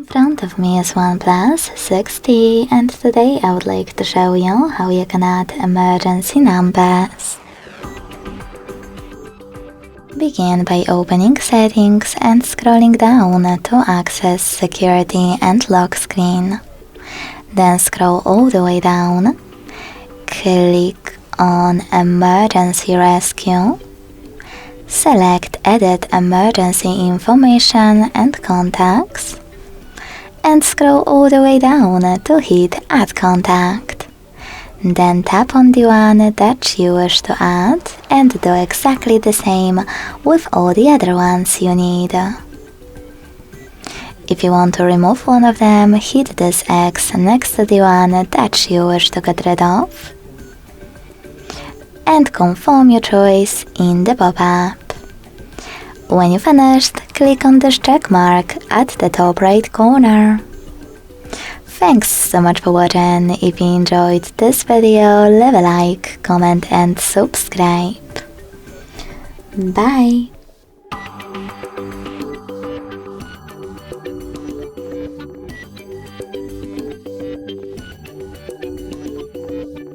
front of me is OnePlus 6T, and today I would like to show you how you can add emergency numbers. Begin by opening Settings and scrolling down to access Security and Lock screen. Then scroll all the way down, click on Emergency Rescue, select Edit Emergency Information and Contacts, and scroll all the way down to hit Add Contact. Then tap on the one that you wish to add and do exactly the same with all the other ones you need. If you want to remove one of them, hit this X next to the one that you wish to get rid of and confirm your choice in the pop-up. When you finished, click on this check mark at the top right corner. Thanks so much for watching. If you enjoyed this video, leave a like, comment and subscribe. Bye!